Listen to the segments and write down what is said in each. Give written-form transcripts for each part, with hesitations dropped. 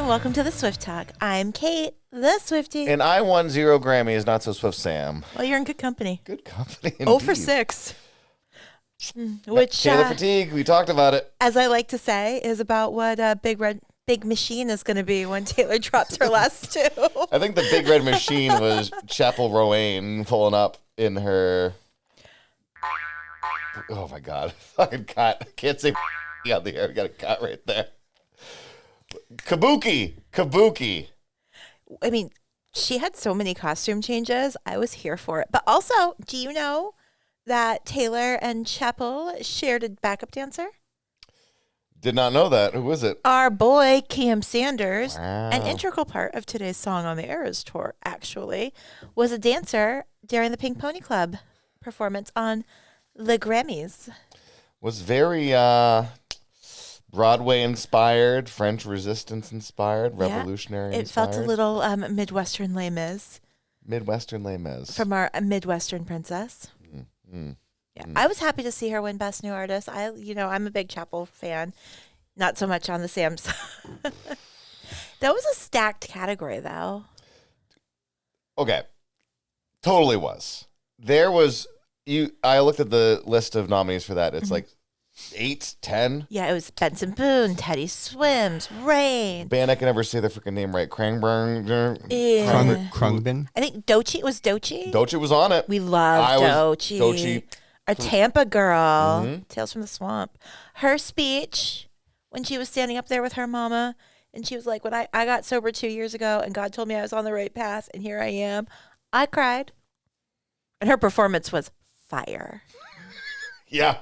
welcome to the Swift Talk. I'm Kate, the Swiftie. And I won 0 Grammys, not so Swift Sam. Well, you're in good company. Good company indeed. 0 for 6. Which, Taylor fatigue, we talked about it. as I like to say, is about what Big Machine is going to be when Taylor drops her last two. I think the Big Red Machine was Chapel Rowan pulling up in her... Oh, my God. Fucking cut. I can't say out the air. I got a cut right there. Kabuki. I mean, she had so many costume changes. I was here for it. But also, do you know that Taylor and Chapel shared a backup dancer? Did not know that. Who was it? Our boy, Cam Sanders, Wow. an integral part of today's Song on the Eras tour, actually, was a dancer during the Pink Pony Club performance on the Grammys. Was very Broadway inspired, French Resistance inspired, revolutionary It inspired. felt a little Midwestern Les Mis Midwestern Les Mis. from our Midwestern princess. Yeah, I was happy to see her win Best New Artist. I'm a big Chapel fan, not so much on the Sam's. That was a stacked category, though. Okay. Totally was. There was I looked at the list of nominees for that. It's like 8, 10. Yeah, it was Benson Boone, Teddy Swims, Rain. Band I can never say their freaking name right. Krangburn. Yeah. Krungbin. I think Doechii was Doechii. Doechii was on it. We love I was Doechii. Doechii. A Tampa girl. Tales from the Swamp. Her speech when she was standing up there with her mama, and she was like, when I got sober 2 years ago and God told me I was on the right path, and here I am, I cried. And her performance was fire. Yeah.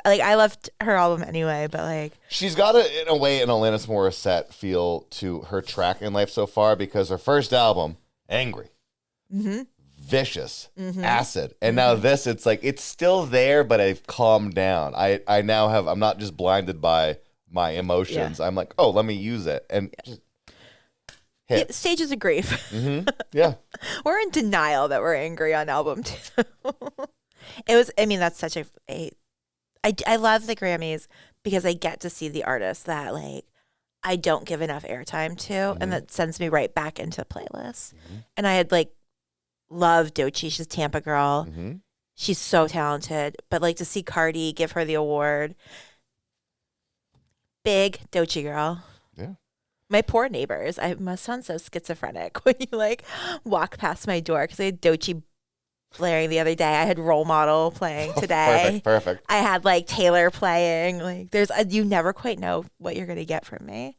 I loved her album anyway, but like, She's got, in a way, an Alanis Morissette feel to her track in life so far because her first album, Angry, vicious, acid. And now this, it's like, it's still there, but I've calmed down. I now have, I'm not just blinded by my emotions. I'm like, oh, let me use it. And just hit. stages of grief. Yeah. We're in denial that we're angry on album 2. That's such I love the Grammys because I get to see the artists that like I don't give enough airtime to, and that sends me right back into playlists. And I had like loved Doechii. She's a Tampa girl. She's so talented, but like to see Cardi give her the award, big Doechii girl. Yeah. My poor neighbors. I must sound so schizophrenic when you like walk past my door because I had Doechii blaring the other day. I had Role Model playing today. Perfect. I had like Taylor playing. Like you never quite know what you're gonna get from me,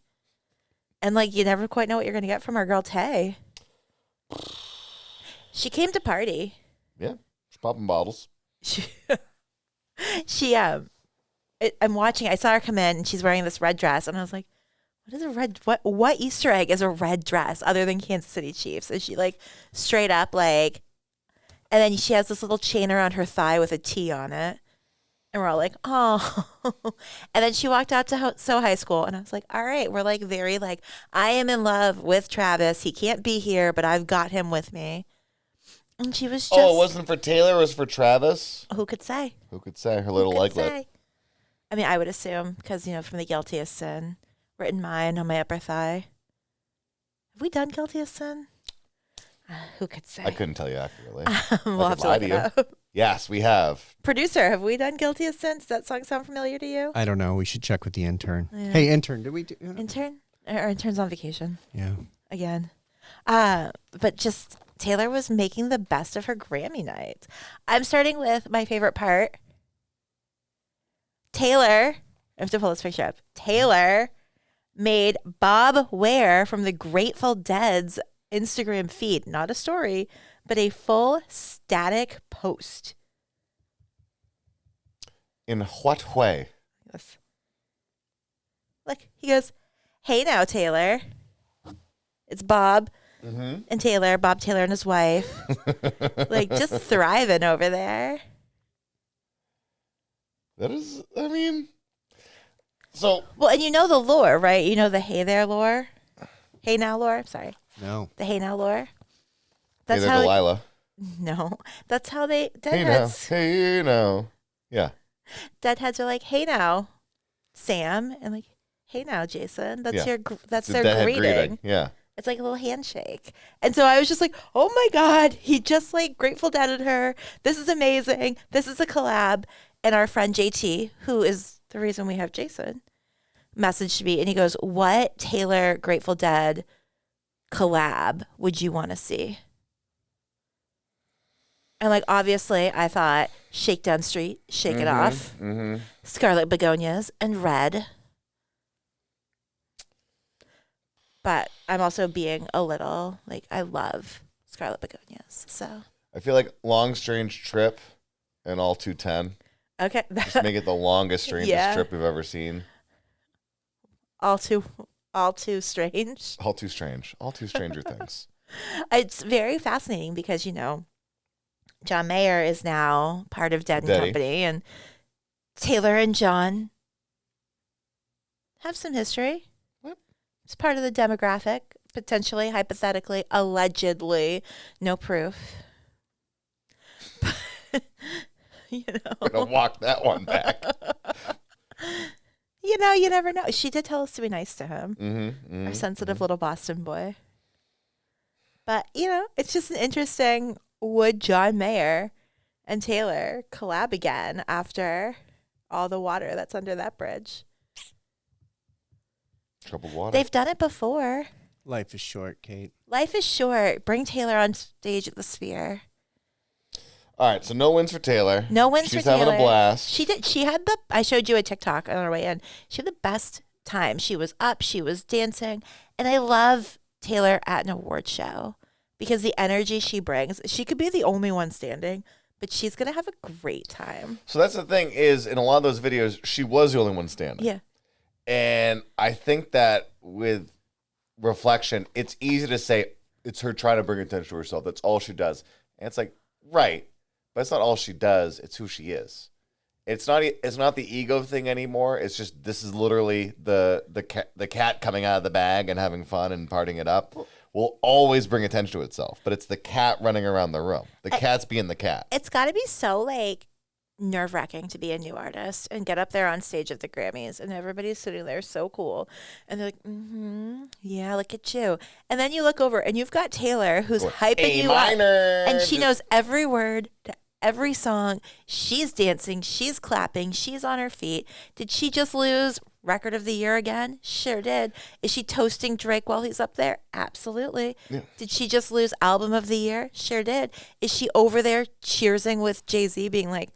and like you never quite know what you're gonna get from our girl Tay. She came to party. Yeah. She's popping bottles. I'm watching. I saw her come in, and she's wearing this red dress, and I was like, "What is a red? What Easter egg is a red dress other than Kansas City Chiefs?" And she like straight up like. And then she has this little chain around her thigh with a T on it. And we're all like, oh. And then she walked out to So High School. And I was like, all right. We're like very like, I am in love with Travis. He can't be here, but I've got him with me. And she was just. Oh, it wasn't for Taylor. It was for Travis. Who could say? Who could say? Her little leglet. I mean, I would assume because, from The Guiltiest Sin, written mine on my upper thigh. Have we done Guiltiest Sin? Who could say? I couldn't tell you accurately. We'll have to look it up. Yes, we have. Producer, have we done Guilty as Sin? Does that song sound familiar to you? I don't know. We should check with the intern. Yeah. Hey, intern, did we do? Intern? Our intern's on vacation. Yeah. Again. But just Taylor was making the best of her Grammy night. I'm starting with my favorite part. Taylor, I have to pull this picture up. Taylor made Bob Ware from the Grateful Dead's Instagram feed, not a story, but a full static post. In what way? Yes. Look, he goes, "Hey now, Taylor." It's Bob and Taylor, Bob Taylor and his wife, like just thriving over there. That is, I mean, so. Well, and you know the lore, right? You know the "Hey there" lore. Hey now lore. Sorry. No. The "Hey now" lore. That's hey there, Delilah. No, that's how they Hey deadheads. now. Hey now. Yeah. Deadheads are like, "Hey now, Sam," and like, "Hey now, Jason." That's Yeah. that's The their deadhead greeting. Yeah. It's like a little handshake. And so I was just like, "Oh my God, he just like Grateful Deaded her. This is amazing. This is a collab." And our friend JT, who is the reason we have Jason, messaged me and he goes, "What Taylor Grateful Dead collab would you want to see?" And like obviously I thought Shakedown Street, Shake It Off, Scarlet Begonias, and Red. But I'm also being a little like I love Scarlet Begonias. So I feel like Long Strange Trip and All 210. okay. Just make it the longest, strangest Yeah. trip we've ever seen. all too strange. All too strange. All too Stranger Things. It's very fascinating because, John Mayer is now part of Dead and Daddy. Company, and Taylor and John have some history. What? It's part of the demographic, potentially, hypothetically, allegedly, no proof. I'm gonna walk that one back. You never know. She did tell us to be nice to him. Our Mm-hmm. sensitive little Boston boy. But, it's just an interesting, would John Mayer and Taylor collab again after all the water that's under that bridge? Troubled water. They've done it before. Life is short, Kate. Life is short. Bring Taylor on stage at the Sphere. All right, so no wins for Taylor. No wins She's for Taylor. having a blast. She did. She had I showed you a TikTok on her way in. She had the best time. She was up. She was dancing. And I love Taylor at an award show because the energy she brings, she could be the only one standing, but she's going to have a great time. So that's the thing is, in a lot of those videos, she was the only one standing. Yeah. And I think that with reflection, it's easy to say it's her trying to bring attention to herself. That's all she does. And it's like, right. But it's not all she does. It's who she is. It's not the ego thing anymore. It's just this is literally the cat coming out of the bag and having fun and partying it up will always bring attention to itself. But it's the cat running around the room. The cat's being the cat. It's got to be so like nerve-wracking to be a new artist and get up there on stage at the Grammys and everybody's sitting there so cool and they're like, yeah, look at you. And then you look over and you've got Taylor who's hyping you up and she knows every word to every song. She's dancing, she's clapping, she's on her feet. Did she just lose Record of the Year again? Sure did. Is she toasting Drake while he's up there? Absolutely. Yeah. Did she just lose Album of the Year? Sure did. Is she over there cheersing with Jay-Z being like,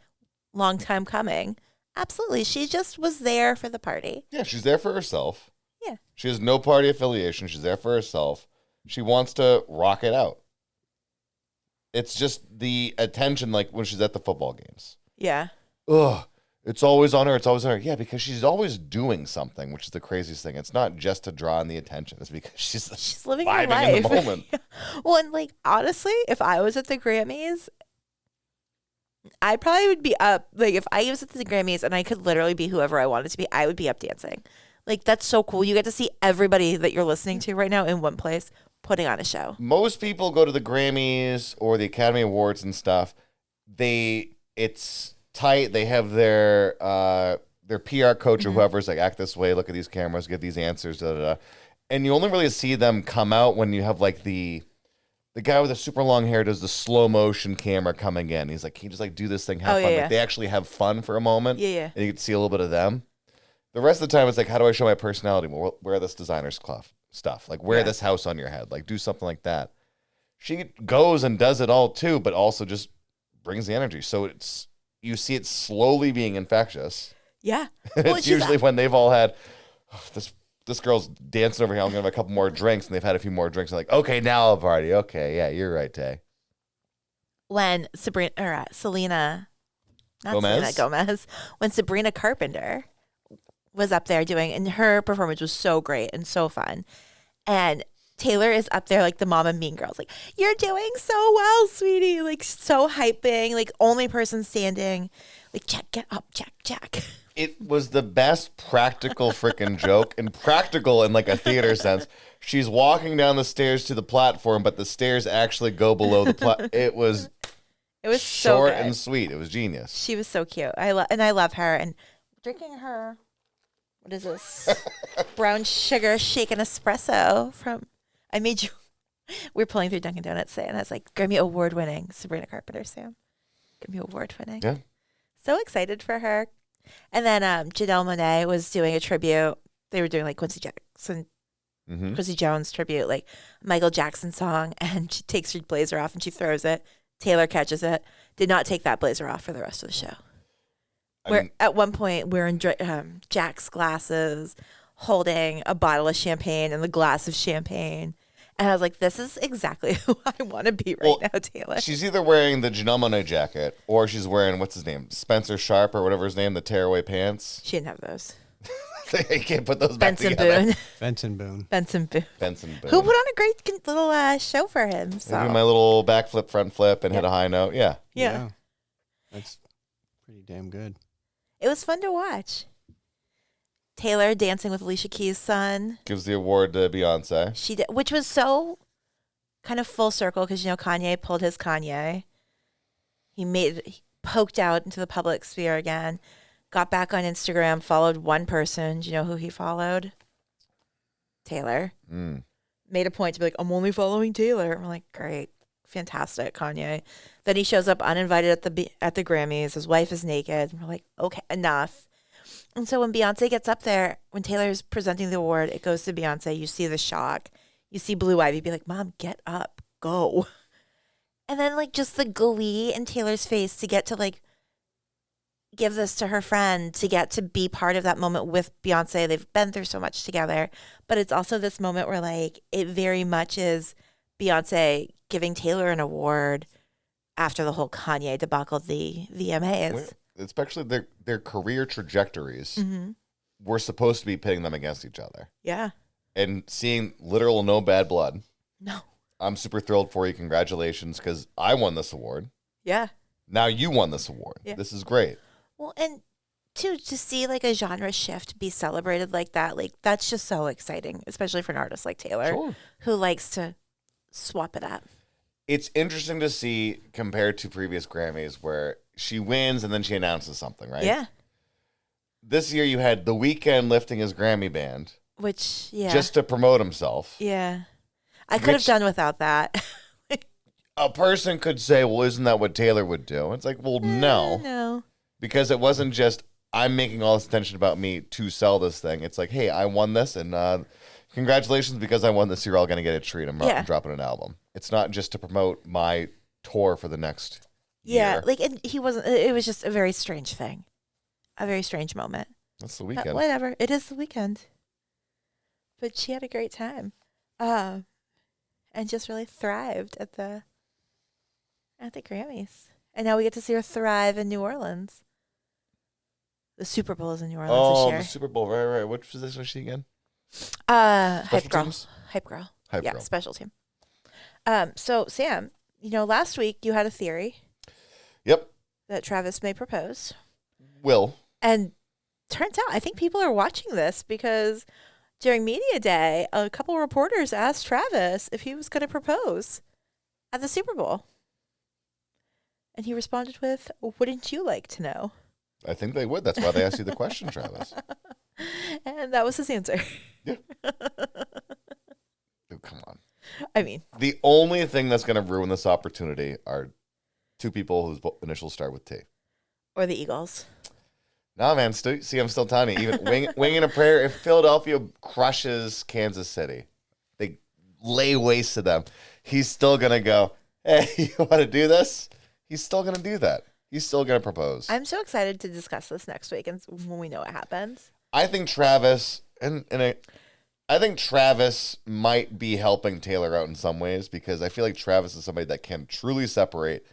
long time coming? Absolutely. She just was there for the party. Yeah, she's there for herself. Yeah. She has no party affiliation. She's there for herself. She wants to rock it out. It's just the attention, like when she's at the football games. Yeah. Ugh, it's always on her. It's always on her. Yeah, because she's always doing something, which is the craziest thing. It's not just to draw in the attention. It's because she's living her vibing life. in the moment. Well, and like, honestly, if I was at the Grammys, I probably would be up. Like, if I was at the Grammys and I could literally be whoever I wanted to be, I would be up dancing. Like, that's so cool. You get to see everybody that you're listening to right now in one place putting on a show. Most people go to the Grammys or the Academy Awards and stuff. It's tight. They have their PR coach or whoever's like, act this way, look at these cameras, give these answers, da da da. And you only really see them come out when you have like the guy with the super long hair does the slow motion camera coming in. He's like, can you just like do this thing, have fun? Yeah. Like they actually have fun for a moment. Yeah. And you get to see a little bit of them. The rest of the time, it's like, how do I show my personality? Well, wear this designer's stuff. Like wear this house on your head. Like do something like that. She goes and does it all too, but also just brings the energy. So you see it slowly being infectious. Yeah. It's usually when they've all had this girl's dancing over here. I'm gonna have a couple more drinks, and they've had a few more drinks. And like, okay, now I'll party. Okay, yeah, you're right, Tay. When Selena Gomez, when Sabrina Carpenter was up there doing, and her performance was so great and so fun, and Taylor is up there like the mom of Mean Girls, like, you're doing so well, sweetie, like so hyping, like only person standing, like Jack, get up, Jack. It was the best practical freaking joke, and practical in like a theater sense. She's walking down the stairs to the platform, but the stairs actually go below the platform. It was short so and sweet. It was genius. She was so cute. I love her, and drinking her what is this? Brown sugar shaken espresso from. I made you. We were pulling through Dunkin' Donuts today, and I was like, Grammy award winning Sabrina Carpenter, Sam. Grammy award winning. Yeah. So excited for her. And then Janelle Monáe was doing a tribute. They were doing like Quincy Jackson, Quincy Jones tribute, like Michael Jackson song, and she takes her blazer off and she throws it. Taylor catches it. Did not take that blazer off for the rest of the show. At one point, we're in Jack's glasses, holding a bottle of champagne and the glass of champagne. And I was like, this is exactly who I want to be right now, Taylor. She's either wearing the Janelle Monáe jacket or she's wearing, what's his name? Spencer Sharp or whatever his name, the tearaway pants. She didn't have those. You can't put those back Benson together. Boone. Benson Boone. Benson Boone. Benson Boone. Who put on a great little show for him. So. Maybe my little backflip, front flip, and hit a high note. Yeah. Yeah. That's pretty damn good. It was fun to watch. Taylor dancing with Alicia Keys' son. Gives the award to Beyonce. She did, which was so kind of full circle because, you know, Kanye pulled his Kanye. He poked out into the public sphere again. Got back on Instagram, followed one person. Do you know who he followed? Taylor. Made a point to be like, I'm only following Taylor. We're like, great, fantastic, Kanye. Then he shows up uninvited at the Grammys. His wife is naked. We're like, okay, enough. And so when Beyonce gets up there, when Taylor's presenting the award, it goes to Beyonce. You see the shock. You see Blue Ivy be like, Mom, get up, go. And then like just the glee in Taylor's face to get to like give this to her friend, to get to be part of that moment with Beyonce. They've been through so much together, but it's also this moment where like it very much is Beyonce giving Taylor an award after the whole Kanye debacle of the VMAs. Especially their career trajectories were supposed to be pitting them against each other. Yeah. And seeing literal no bad blood. No. I'm super thrilled for you. Congratulations, because I won this award. Yeah. Now you won this award. Yeah. This is great. Well, and to see like a genre shift be celebrated like that, like that's just so exciting, especially for an artist like Taylor, who likes to swap it up. It's interesting to see compared to previous Grammys where she wins and then she announces something, right? Yeah. This year you had The Weeknd lifting his Grammy band. Which, yeah. Just to promote himself. Yeah. I could have done without that. A person could say, well, isn't that what Taylor would do? It's like, well, no. No. Because it wasn't just, I'm making all this attention about me to sell this thing. It's like, hey, I won this, and congratulations, because I won this, you're all going to get a treat. I'm dropping an album. It's not just to promote my tour for the next year. Like, and it was just a very strange thing. A very strange moment. That's The Weeknd. Whatever. It is The Weeknd. But she had a great time. And just really thrived at the Grammys. And now we get to see her thrive in New Orleans. The Super Bowl is in New Orleans this year. The Super Bowl, right. Which position was she again? Hype girl. Hype girl. Hype girl. Special team. So, Sam, last week you had a theory. Yep. That Travis may propose. Will. And turns out, I think people are watching this because during Media Day, a couple of reporters asked Travis if he was going to propose at the Super Bowl. And he responded with, wouldn't you like to know? I think they would. That's why they asked you the question, Travis. And that was his answer. Yeah. Oh, come on. I mean, the only thing that's going to ruin this opportunity are two people whose initials start with T. Or the Eagles. No, man. See, I'm still telling you. Even winging a prayer, if Philadelphia crushes Kansas City, they lay waste to them, he's still going to go, hey, you want to do this? He's still going to do that. He's still going to propose. I'm so excited to discuss this next week and when we know what happens. I think Travis, I think Travis might be helping Taylor out in some ways because I feel like Travis is somebody that can truly separate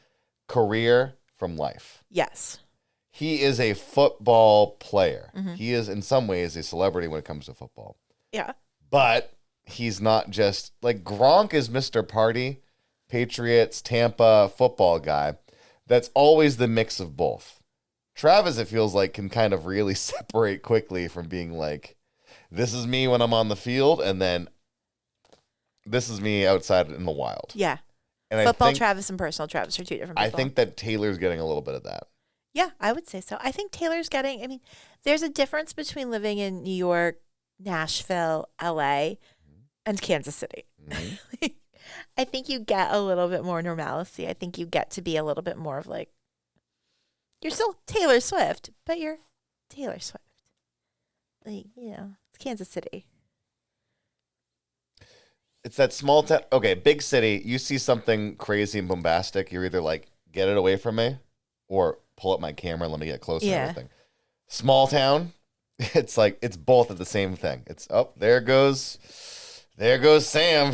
career from life. Yes. He is a football player. Mm-hmm. He is, in some ways, a celebrity when it comes to football. Yeah. But he's not just, like, Gronk is Mr. Party, Patriots, Tampa, football guy. That's always the mix of both. Travis, it feels like, can kind of really separate quickly from being like, this is me when I'm on the field, and then this is me outside in the wild. Yeah. And Football Travis and personal Travis are two different people. I think that Taylor's getting a little bit of that. Yeah, I would say so. I think Taylor's getting, I mean, there's a difference between living in New York, Nashville, LA, and Kansas City. Mhm. I think you get a little bit more normalcy. I think you get to be a little bit more of like, you're still Taylor Swift, but you're Taylor Swift. Like, it's Kansas City. It's that small town. Okay, big city. You see something crazy and bombastic, you're either like, get it away from me, or pull up my camera and let me get close and Yeah. everything. Small town, it's like it's both at the same thing. It's there goes Sam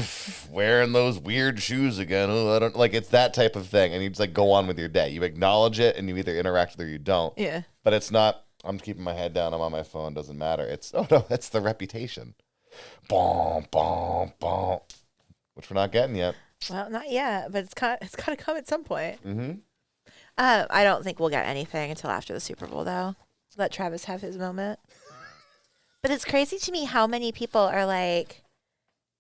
wearing those weird shoes again. Oh, I don't like it's that type of thing, and you just like go on with your day. You acknowledge it, and you either interact with it or you don't. Yeah. But it's not. I'm keeping my head down. I'm on my phone. Doesn't matter. It's no. It's the reputation. Boom, boom, boom. Which we're not getting yet. Well, not yet, but it's got to come at some point. Mm-hmm. I don't think we'll get anything until after the Super Bowl, though. Let Travis have his moment. But it's crazy to me how many people are like,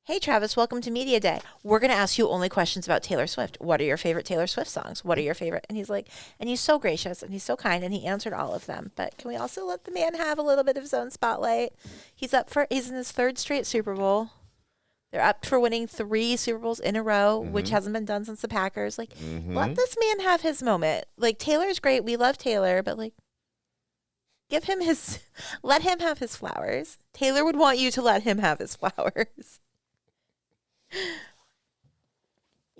hey, Travis, welcome to Media Day. We're going to ask you only questions about Taylor Swift. What are your favorite Taylor Swift songs? What are your favorite? And he's like, and he's so gracious and he's so kind and he answered all of them. But can we also let the man have a little bit of his own spotlight? He's in his third straight Super Bowl. They're up for winning 3 Super Bowls in a row, which hasn't been done since the Packers. Like, let this man have his moment. Like, Taylor's great. We love Taylor, but like, let him have his flowers. Taylor would want you to let him have his flowers.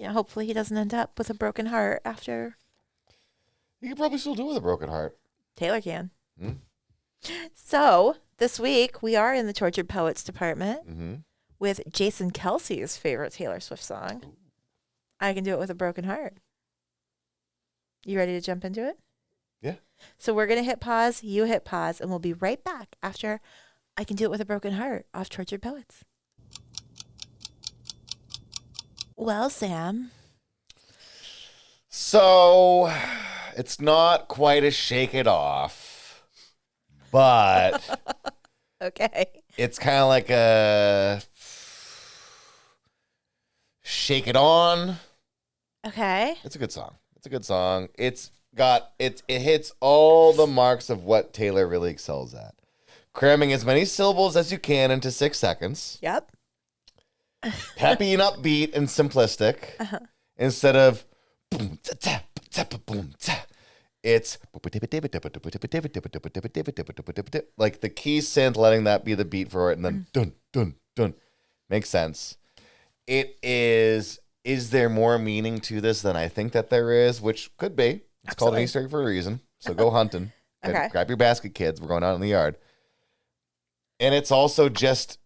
Hopefully he doesn't end up with a broken heart after. You could probably still do it with a broken heart. Taylor can. Hmm? So, this week, we are in the Tortured Poets department Mm-hmm. with Jason Kelsey's favorite Taylor Swift song. I Can Do It With a Broken Heart. You ready to jump into it? Yeah. So we're going to hit pause, you hit pause, and we'll be right back after I Can Do It With a Broken Heart off Tortured Poets. Well, Sam. So, it's not quite a shake it off, but Okay. it's kind of like a shake it on. Okay. It's a good song. It hits all the marks of what Taylor really excels at. Cramming as many syllables as you can into 6 seconds. Yep. Peppy and upbeat and simplistic. Instead of boom, ta, ta, boom, ta. It's like the key synth, letting that be the beat for it, and then dun, dun, dun. Makes sense. It is there more meaning to this than I think that there is, which could be. It's called an Absolutely. Easter egg for a reason. So go hunting. Okay. Grab your basket, kids. We're going out in the yard. And it's also just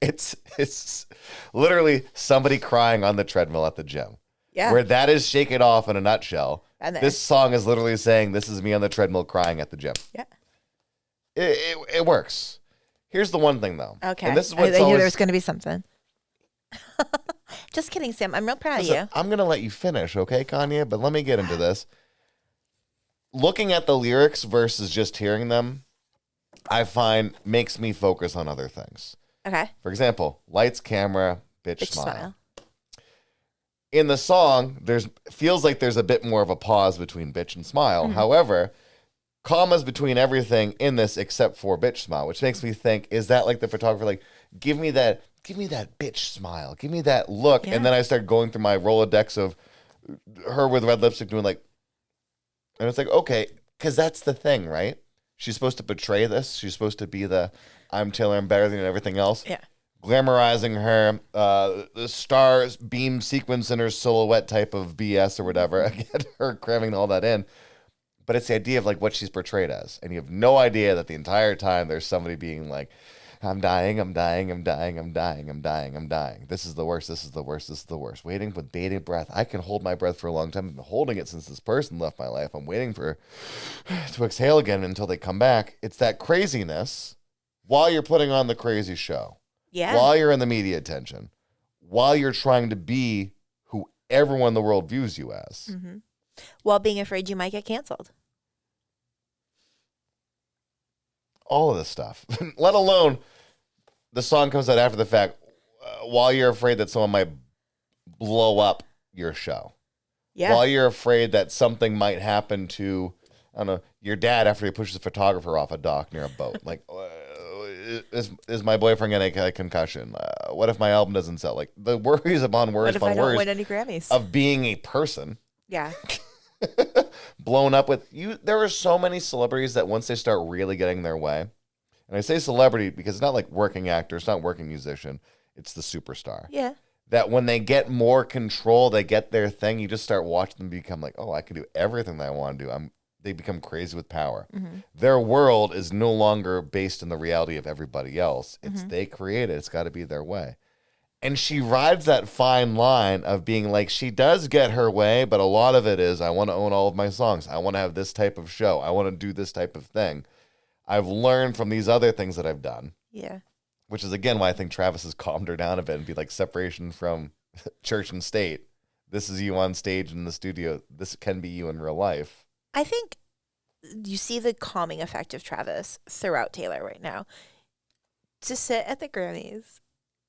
it's literally somebody crying on the treadmill at the gym. Yeah. Where that is Shake It Off in a nutshell. And there. This song is literally saying, this is me on the treadmill crying at the gym. Yeah. It works. Here's the one thing, though. Okay. And this is I what's knew always... there was going to be something. Just kidding, Sam. I'm real proud of you. I'm going to let you finish, okay, Kanye? But let me get into this. Looking at the lyrics versus just hearing them, I find makes me focus on other things. Okay. For example, lights, camera, bitch, Bitch smile. In the song, feels like there's a bit more of a pause between bitch and smile. However, commas between everything in this except for bitch smile, which makes me think, is that like the photographer, like, give me that bitch smile, give me that look. Yeah. And then I start going through my Rolodex of her with red lipstick doing like, and it's like, okay, because that's the thing, right? She's supposed to portray this. She's supposed to be the, I'm Taylor, I'm better than everything else. Yeah. Glamorizing her, the stars beam sequence in her silhouette type of BS or whatever. Again, her cramming all that in. But it's the idea of like what she's portrayed as. And you have no idea that the entire time there's somebody being like, I'm dying, I'm dying, I'm dying, I'm dying, I'm dying, I'm dying. This is the worst, this is the worst, this is the worst. Waiting with bated breath. I can hold my breath for a long time. I've been holding it since this person left my life. I'm waiting for to exhale again until they come back. It's that craziness while you're putting on the crazy show. Yeah. While you're in the media attention, while you're trying to be who everyone in the world views you as. Mm-hmm. While being afraid you might get canceled. All of this stuff. Let alone the song comes out after the fact while you're afraid that someone might blow up your show. Yeah. While you're afraid that something might happen to I don't know, your dad after he pushes a photographer off a dock near a boat. Like, is my boyfriend going to get a concussion? What if my album doesn't sell? Like, the worries upon What worries if I upon don't worries win any Grammys? of being a person Yeah. blown up with you. There are so many celebrities that once they start really getting their way, and I say celebrity because it's not like working actor, it's not working musician, it's the superstar. Yeah. That when they get more control, they get their thing, you just start watching them become like, oh, I can do everything that I want to do. They become crazy with power. Mm-hmm. Their world is no longer based in the reality of everybody else. It's Mm-hmm. they create it. It's got to be their way. And she rides that fine line of being like, she does get her way, but a lot of it is, I want to own all of my songs. I want to have this type of show. I want to do this type of thing. I've learned from these other things that I've done. Yeah. Which is, again, why I think Travis has calmed her down a bit and be like, separation from church and state. This is you on stage in the studio. This can be you in real life. I think you see the calming effect of Travis throughout Taylor right now. To sit at the Grammys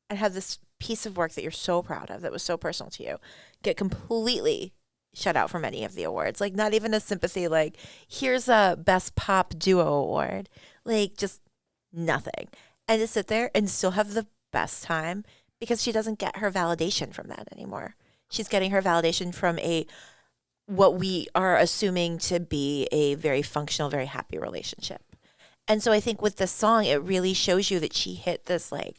and have this piece of work that you're so proud of, that was so personal to you, get completely shut out from any of the awards. Like, not even a sympathy, like, here's a Best Pop Duo award. Like, just nothing. And to sit there and still have the best time because she doesn't get her validation from that anymore. She's getting her validation from what we are assuming to be a very functional, very happy relationship. And so I think with this song, it really shows you that she hit this like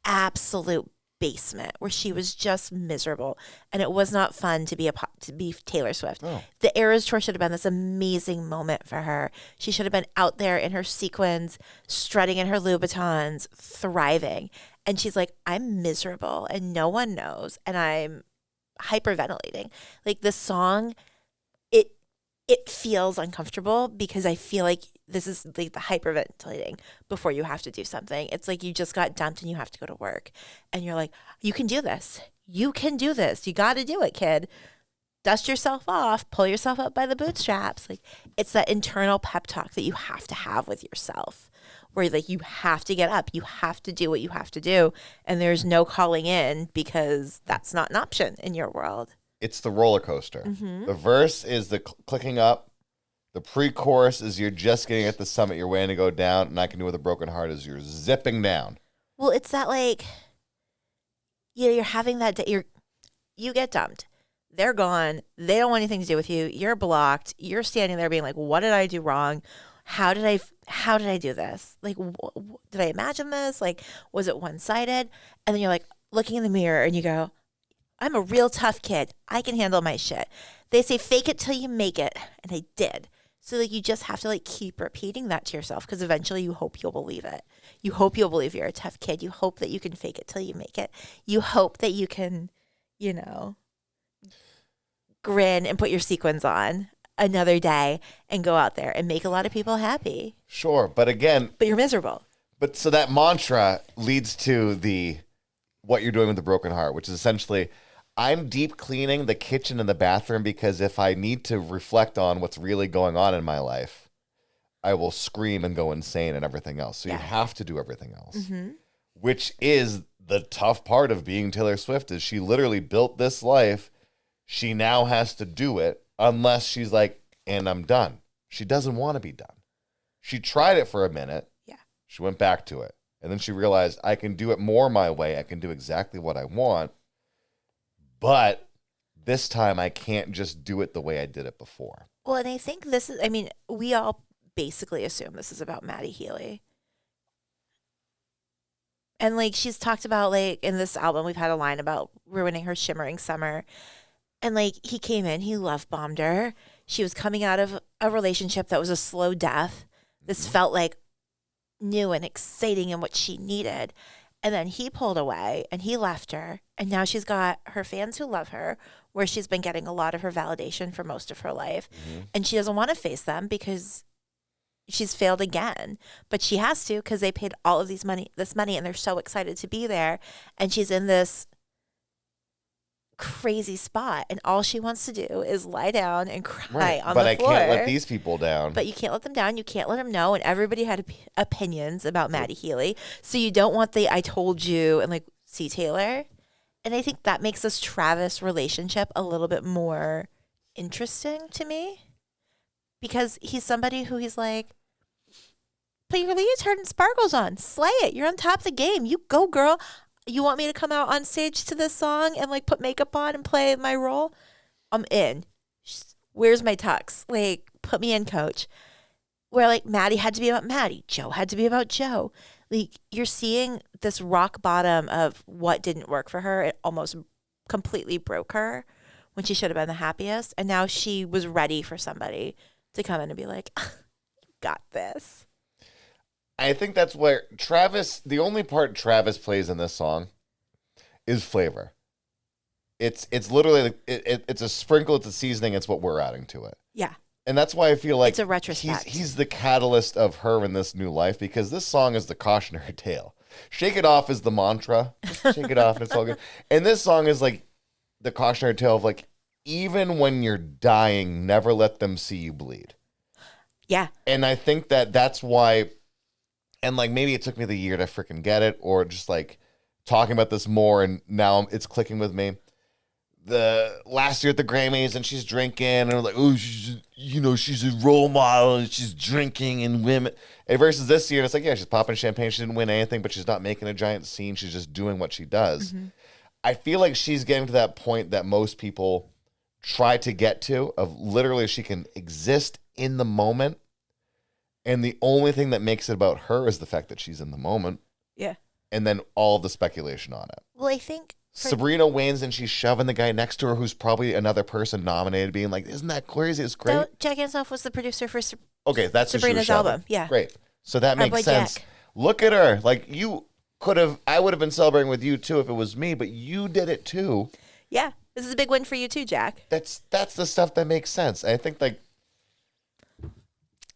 absolute basement where she was just miserable, and it was not fun to be Taylor Swift. Oh. The Eras Tour should have been this amazing moment for her. She should have been out there in her sequins, strutting in her Louboutins, thriving. And she's like, I'm miserable, and no one knows, and I'm hyperventilating. Like, this song, it feels uncomfortable because I feel like this is like the hyperventilating before you have to do something. It's like you just got dumped and you have to go to work, and you're like, you can do this. You can do this. You got to do it, kid. Dust yourself off, pull yourself up by the bootstraps. Like, it's that internal pep talk that you have to have with yourself, where like you have to get up, you have to do what you have to do, and there's no calling in because that's not an option in your world. It's the roller coaster. Mm-hmm. The verse is the clicking up. The pre-chorus is you're just getting at the summit, you're waiting to go down, and I Can Do With a Broken Heart is you're zipping down. Well, it's that like, you're having that day, you get dumped. They're gone. They don't want anything to do with you. You're blocked. You're standing there being like, what did I do wrong? How did I do this? Like, did I imagine this? Like, was it one-sided? And then you're like looking in the mirror and you go, I'm a real tough kid. I can handle my shit. They say fake it till you make it. And I did. So like, you just have to like keep repeating that to yourself, because eventually you hope you'll believe it. You hope you'll believe you're a tough kid. You hope that you can fake it till you make it. You hope that you can, grin and put your sequins on another day and go out there and make a lot of people happy. Sure, but again, But you're miserable. but so that mantra leads to what you're doing with the broken heart, which is essentially, I'm deep cleaning the kitchen and the bathroom because if I need to reflect on what's really going on in my life, I will scream and go insane and everything else. So Yeah. you have to do everything else, Mm-hmm. which is the tough part of being Taylor Swift. Is she literally built this life. She now has to do it unless she's like, and I'm done. She doesn't want to be done. She tried it for a minute. Yeah. She went back to it. And then she realized, I can do it more my way. I can do exactly what I want. But this time I can't just do it the way I did it before. Well, and I think we all basically assume this is about Maddie Healy. And like, she's talked about, like, in this album, we've had a line about ruining her shimmering summer. And like, he came in, he love bombed her. She was coming out of a relationship that was a slow death. This felt like new and exciting and what she needed. And then he pulled away and he left her. And now she's got her fans who love her, where she's been getting a lot of her validation for most of her life. Mm-hmm. And she doesn't want to face them because she's failed again. But she has to, because they paid all of this money, and they're so excited to be there. And she's in this crazy spot, and all she wants to do is lie down and cry on but the I floor. can't let these people down. But you can't let them down. You can't let them know. And everybody had opinions about Maddie Healy. So you don't want the I told you and like, see Taylor. And I think that makes this Travis relationship a little bit more interesting to me. because he's somebody who he's like, put your leotard and sparkles on, slay it. You're on top of the game. You go, girl. You want me to come out on stage to this song and like put makeup on and play my role? I'm in. Where's my tux? Like, put me in, coach. Where like Maddie had to be about Maddie, Joe had to be about Joe. Like, you're seeing this rock bottom of what didn't work for her. It almost completely broke her when she should have been the happiest. And now she was ready for somebody to come in and be like, got this. I think that's where Travis, the only part Travis plays in this song is flavor. It's literally, it's a sprinkle, it's a seasoning, it's what we're adding to it. Yeah. And that's why I feel like it's a retrospect. He's the catalyst of her in this new life, because this song is the cautionary tale. Shake it off is the mantra. Just shake it off and it's all good. And this song is like the cautionary tale of like, even when you're dying, never let them see you bleed. Yeah. And I think that's why, and like maybe it took me the year to freaking get it, or just like talking about this more and now it's clicking with me. The last year at the Grammys and she's drinking and we're like, oh, she's a role model and she's drinking and women. And versus this year, it's like, yeah, she's popping champagne. She didn't win anything, but she's not making a giant scene. She's just doing what she does. Mm-hmm. I feel like she's getting to that point that most people try to get to, of literally she can exist in the moment. And the only thing that makes it about her is the fact that she's in the moment. Yeah. And then all the speculation on it. Well, I think Sabrina wins and she's shoving the guy next to her who's probably another person nominated, being like, isn't that crazy? It's great. So Jack Antonoff was the producer for that's Sabrina's album. Yeah. Great. So that makes sense. Jack. Look at her. Like, I would have been celebrating with you too if it was me, but you did it too. Yeah. This is a big win for you too, Jack. That's the stuff that makes sense. I think like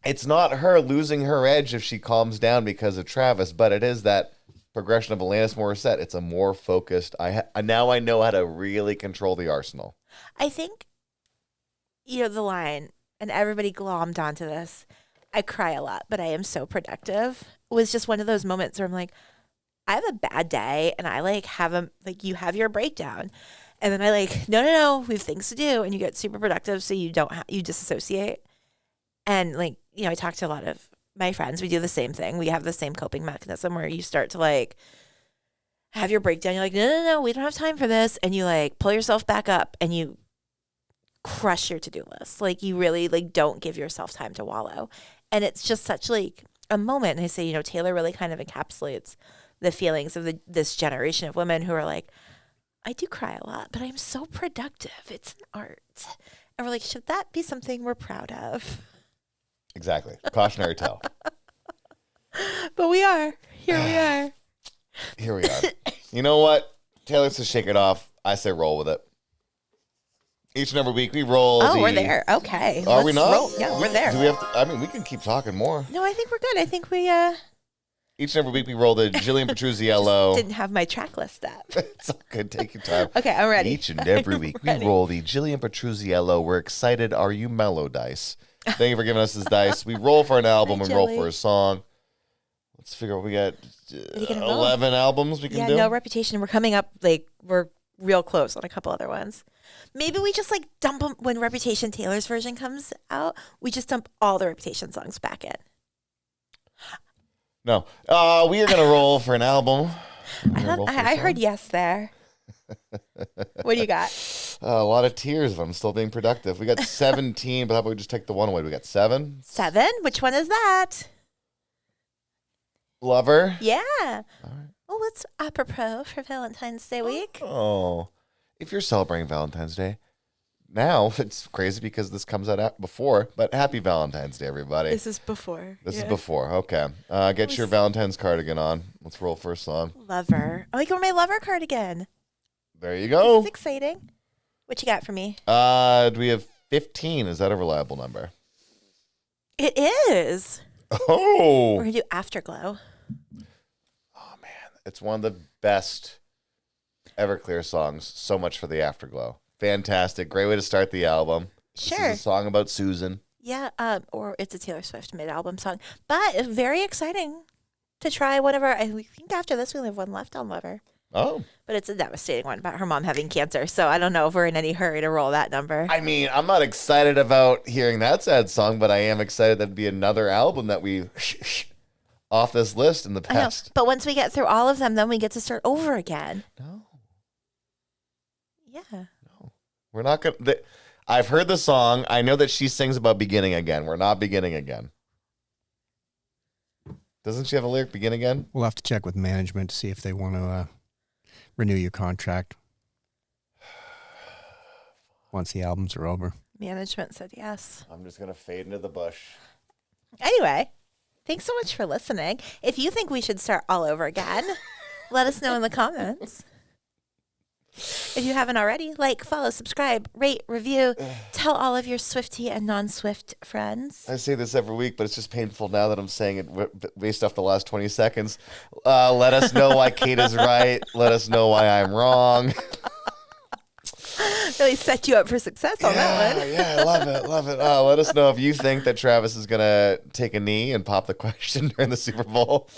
it's not her losing her edge if she calms down because of Travis, but it is that progression of Alanis Morissette. It's a more focused. Now I know how to really control the arsenal. I think, the line, and everybody glommed onto this, I cry a lot, but I am so productive, was just one of those moments where I'm like, I have a bad day, and I like you have your breakdown, and then I like, no, we have things to do, and you get super productive, so you don't you disassociate, and like, I talk to a lot of my friends, we do the same thing. We have the same coping mechanism where you start to like have your breakdown. You're like, no, we don't have time for this. And you like pull yourself back up and you crush your to-do list. Like you really like don't give yourself time to wallow. And it's just such like a moment. And I say, Taylor really kind of encapsulates the feelings of this generation of women who are like, I do cry a lot, but I'm so productive. It's an art. And we're like, should that be something we're proud of? Exactly. Cautionary tale. But we are. Here we are. Here we are. You know what? Taylor says shake it off. I say roll with it. Each and every week we roll. Oh, we're there. Okay. Are we not? Roll. Yeah, we're there. Do we have to, we can keep talking more. No, I think we're good. I think we Each and every week we roll the Jillian Petruzziello. Didn't have my track list up. It's all good. Take your time. Okay, I'm ready. Each and every week we roll the Jillian Petruzziello. We're excited. Are you mellow dice? Thank you for giving us this dice. We roll for an album and roll for a song. Let's figure out what we got. 11 albums we can do. Yeah, no Reputation. We're coming up, like, we're real close on a couple other ones. Maybe we just, like, dump them when Reputation Taylor's version comes out. We just dump all the Reputation songs back in. No. We are going to roll for an album. I heard yes there. What do you got? A lot of tears if I'm still being productive. We got 17, but how about we just take the one away? We got 7? 7? Which one is that? Lover. Yeah. All right. Well, it's apropos for Valentine's Day week. Oh. If you're celebrating Valentine's Day, now it's crazy because this comes out before, but happy Valentine's Day, everybody. This is before. This is before. Okay. Get your Valentine's cardigan on. Let's roll for a song. Lover. Oh, I got my Lover cardigan. There you go. This is exciting. What you got for me? Do we have 15? Is that a reliable number? It is. Oh. We're going to do Afterglow. Oh, man. It's one of the best Everclear songs. So much for the Afterglow. Fantastic. Great way to start the album. Sure. This is a song about Susan. Yeah, or it's a Taylor Swift mid-album song. But very exciting to try one of our, I think after this we only have one left on Lover. Oh. But it's a devastating one about her mom having cancer. So I don't know if we're in any hurry to roll that number. I mean, I'm not excited about hearing that sad song, but I am excited that'd be another album that we off this list in the I know. past. But once we get through all of them, then we get to start over again. No. Yeah. We're not going to... I've heard the song. I know that she sings about beginning again. We're not beginning again. Doesn't she have a lyric, begin again? We'll have to check with management to see if they want to renew your contract once the albums are over. Management said yes. I'm just going to fade into the bush. Anyway, thanks so much for listening. If you think we should start all over again, let us know in the comments. If you haven't already, like, follow, subscribe, rate, review, tell all of your Swiftie and non-Swift friends. I say this every week, but it's just painful now that I'm saying it based off the last 20 seconds. Let us know why Kait is right. Let us know why I'm wrong. Really set you up for success on that one. Yeah, I love it, love it. Let us know if you think that Travis is going to take a knee and pop the question during the Super Bowl.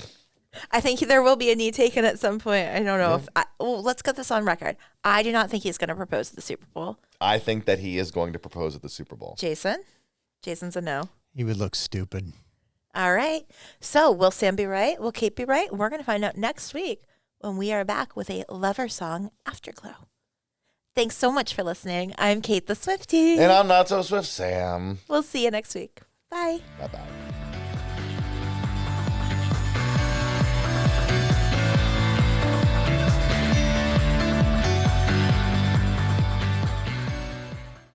I think there will be a knee taken at some point. I don't know if... let's get this on record. I do not think he's going to propose at the Super Bowl. I think that he is going to propose at the Super Bowl. Jason? Jason's a no. He would look stupid. All right. So will Sam be right? Will Kait be right? We're going to find out next week when we are back with a Lover Song Afterglow. Thanks so much for listening. I'm Kait the Swiftie. And I'm Not So Swift Sam. We'll see you next week. Bye. Bye-bye.